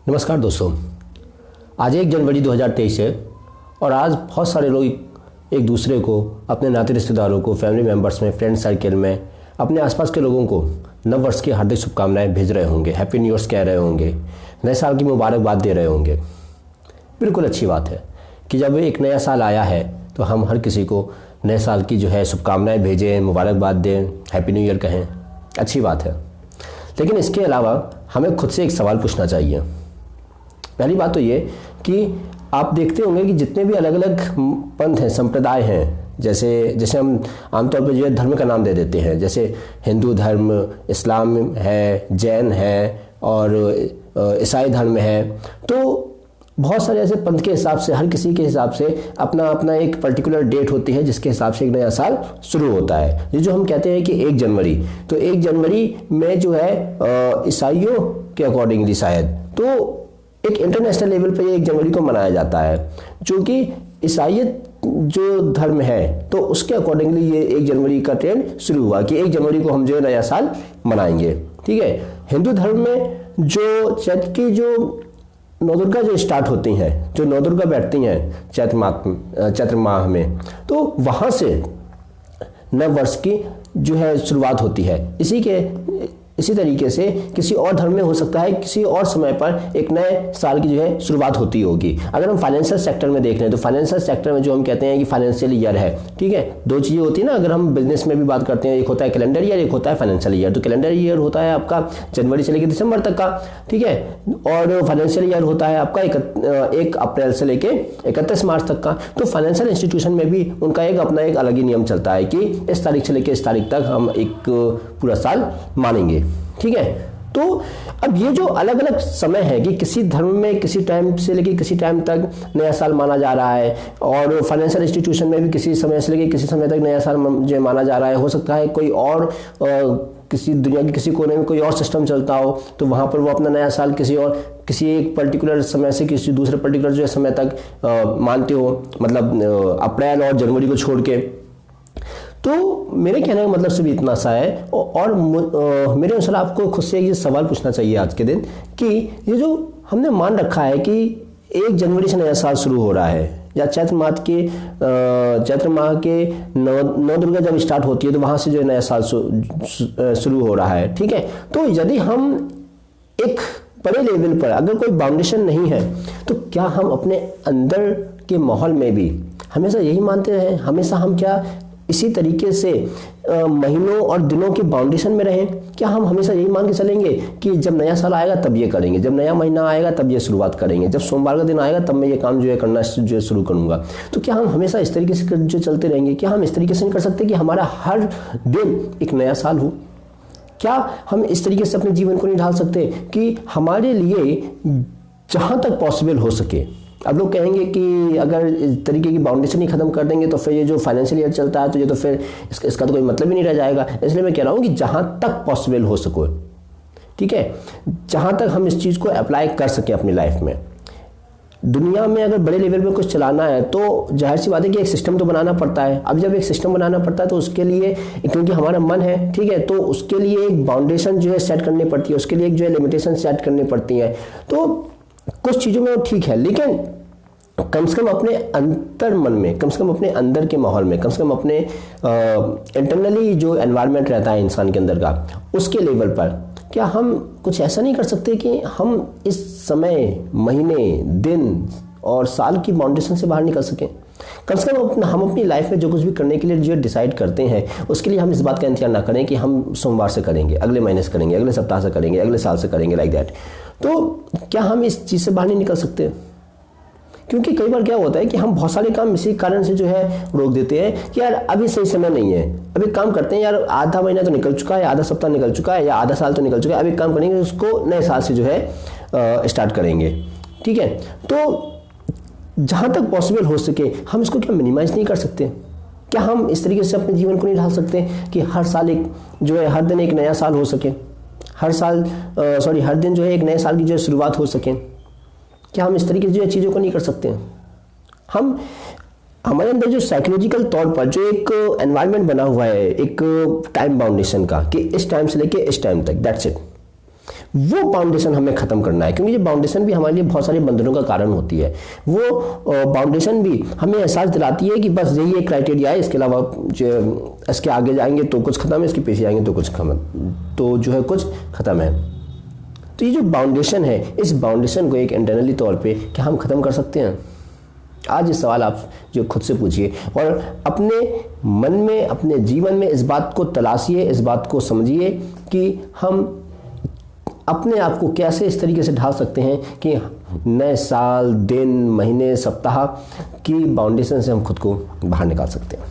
नमस्कार दोस्तों, आज 1 जनवरी 2023 है और आज बहुत सारे लोग एक दूसरे को, अपने नाते रिश्तेदारों को, फैमिली मेम्बर्स में, फ्रेंड सर्कल में, अपने आसपास के लोगों को नव वर्ष की हार्दिक शुभकामनाएं भेज रहे होंगे, हैप्पी न्यू ईयर्स कह रहे होंगे, नए साल की मुबारकबाद दे रहे होंगे। बिल्कुल अच्छी बात है कि जब एक नया साल आया है तो हम हर किसी को नए साल की शुभकामनाएं भेजें, मुबारकबाद दें, हैप्पी न्यू ईयर कहें, अच्छी बात है। लेकिन इसके अलावा हमें खुद से एक सवाल पूछना चाहिए। पहली बात तो ये कि आप देखते होंगे कि जितने भी अलग अलग पंथ हैं, संप्रदाय हैं, जैसे हम आमतौर पर धर्म का नाम दे देते हैं, जैसे हिंदू धर्म, इस्लाम है, जैन है और ईसाई धर्म है। तो बहुत सारे ऐसे पंथ के हिसाब से, हर किसी के हिसाब से अपना अपना एक पर्टिकुलर डेट होती है जिसके हिसाब से एक नया साल शुरू होता है। ये जो हम कहते हैं कि 1 जनवरी, तो 1 जनवरी में ईसाइयों के अकॉर्डिंगली शायद तो एक इंटरनेशनल लेवल पे 1 जनवरी को मनाया जाता है, जो कि ईसाईयत जो धर्म है तो उसके अकॉर्डिंगली ये 1 जनवरी का ट्रेंड शुरू हुआ कि 1 जनवरी को हम नया साल मनाएंगे। ठीक है। हिंदू धर्म में जो चैत्र की नवदुर्गा स्टार्ट होती हैं, जो नवदुर्गा बैठती हैं चैत्र माह में, तो वहां से नव वर्ष की शुरुआत होती है। इसी तरीके से किसी और धर्म में हो सकता है किसी और समय पर एक नए साल की शुरुआत होती होगी। अगर हम फाइनेंशियल सेक्टर में देख रहे हैं तो फाइनेंशियल सेक्टर में जो हम कहते हैं कि फाइनेंशियल ईयर है, ठीक है, दो चीज़ें होती है ना। अगर हम बिजनेस में भी बात करते हैं, एक होता है कैलेंडर ईयर, एक होता है फाइनेंशियल ईयर। तो कैलेंडर ईयर होता है आपका जनवरी से लेकर दिसंबर तक का, ठीक है, और फाइनेंशियल ईयर होता है आपका 1 अप्रैल से लेकर 31 मार्च तक का। तो फाइनेंशियल इंस्टीट्यूशन में भी उनका अपना एक अलग ही नियम चलता है कि इस तारीख से लेकर इस तारीख तक हम एक पूरा साल मानेंगे। ठीक है। तो अब ये जो अलग अलग समय है कि किसी धर्म में किसी टाइम से लेकर किसी टाइम तक नया साल माना जा रहा है, और फाइनेंशियल इंस्टीट्यूशन में भी किसी समय से लेकर किसी समय तक नया साल माना जा रहा है। हो सकता है कोई और किसी दुनिया के किसी कोने में कोई और सिस्टम चलता हो, तो वहां पर वो अपना नया साल किसी एक पर्टिकुलर समय से किसी दूसरे पर्टिकुलर समय तक मानते हो, मतलब अप्रैल और जनवरी को छोड़ के। तो मेरे कहने का मतलब सिर्फ इतना सा है, और मेरे अनुसार आपको खुद से ये सवाल पूछना चाहिए आज के दिन कि ये जो हमने मान रखा है कि 1 जनवरी से नया साल शुरू हो रहा है, या चैत्र माह के नवदुर्गा जब स्टार्ट होती है तो वहां से नया साल शुरू हो रहा है। ठीक है। तो यदि हम एक बड़े लेवल पर अगर कोई बाउंडेशन नहीं है, तो क्या हम अपने अंदर के माहौल में भी हमेशा यही मानते हैं, हमेशा हम क्या इसी तरीके से महीनों और दिनों के बाउंडेशन में रहें? क्या हम हमेशा यही मान के चलेंगे कि जब नया साल आएगा तब ये करेंगे, जब नया महीना आएगा तब ये शुरुआत करेंगे, जब सोमवार का दिन आएगा तब मैं ये काम करना शुरू करूंगा? तो क्या हम हमेशा इस तरीके से चलते रहेंगे? क्या हम इस तरीके से नहीं कर सकते कि हमारा हर दिन एक नया साल हो? क्या हम इस तरीके से अपने जीवन को नहीं ढाल सकते कि हमारे लिए जहां तक पॉसिबल हो सके? अब लोग कहेंगे कि अगर इस तरीके की बाउंडेशन ही खत्म कर देंगे तो फिर ये जो फाइनेंशियल ईयर चलता है तो ये तो फिर इसका तो कोई मतलब ही नहीं रह जाएगा। इसलिए मैं कह रहा हूं कि जहां तक पॉसिबल हो सको, ठीक है, जहां तक हम इस चीज को अप्लाई कर सकें अपनी लाइफ में। दुनिया में अगर बड़े लेवल पे कुछ चलाना है तो जाहिर सी बात है कि एक सिस्टम तो बनाना पड़ता है। अब जब एक सिस्टम बनाना पड़ता है तो उसके लिए, क्योंकि हमारा मन है, ठीक है, तो उसके लिए एक बाउंडेशन सेट करनी पड़ती है, उसके लिए एक लिमिटेशन सेट करनी पड़ती है। तो कुछ चीजों में वो ठीक है, लेकिन कम से कम अपने अंतर मन में, कम से कम अपने अंदर के माहौल में, कम से कम अपने इंटरनली जो एनवायरनमेंट रहता है इंसान के अंदर का, उसके लेवल पर क्या हम कुछ ऐसा नहीं कर सकते कि हम इस समय, महीने, दिन और साल की बाउंडेशन से बाहर निकल सकें? कम से कम हम अपनी लाइफ में जो कुछ भी करने के लिए डिसाइड करते हैं, उसके लिए हम इस बात का इंतजार ना करें कि हम सोमवार से करेंगे, अगले महीने से करेंगे, अगले सप्ताह से करेंगे, अगले साल से करेंगे, लाइक दैट। तो क्या हम इस चीज़ से बाहर नहीं निकल सकते? क्योंकि कई बार क्या होता है कि हम बहुत सारे काम इसी कारण से रोक देते हैं कि यार अभी सही समय नहीं है, अभी काम करते हैं, यार आधा महीना तो निकल चुका है, आधा सप्ताह निकल चुका है, या आधा साल तो निकल चुका है, अभी काम करेंगे, उसको नए साल से स्टार्ट करेंगे। ठीक है। तो जहां तक पॉसिबल हो सके हम इसको क्या मिनिमाइज नहीं कर सकते? क्या हम इस तरीके से अपने जीवन को नहीं ढाल सकते कि हर साल हर दिन एक नया साल हो सके, हर दिन एक नए साल की शुरुआत हो सके? क्या हम इस तरीके से चीज़ों को नहीं कर सकते? हम हमारे अंदर जो साइकोलॉजिकल तौर पर जो एक एनवायरनमेंट बना हुआ है, एक टाइम बाउंडेशन का, कि इस टाइम से लेके इस टाइम तक, दैट्स इट। वो बाउंडेशन हमें ख़त्म करना है, क्योंकि ये बाउंडेशन भी हमारे लिए बहुत सारे बंधनों का कारण होती है। वो बाउंडेशन भी हमें एहसास दिलाती है कि बस यही एक क्राइटेरिया है, इसके अलावा इसके आगे जाएंगे तो कुछ ख़त्म है, इसके पीछे जाएंगे तो कुछ कुछ ख़त्म है। तो ये जो बाउंडेशन है, इस बाउंडेशन को एक इंटरनली तौर पे क्या हम ख़त्म कर सकते हैं? आज ये सवाल आप जो खुद से पूछिए और अपने मन में, अपने जीवन में इस बात को तलाशिए, इस बात को समझिए कि हम अपने आप को कैसे इस तरीके से ढाल सकते हैं कि नए साल, दिन, महीने, सप्ताह की बाउंडेशन से हम खुद को बाहर निकाल सकते हैं।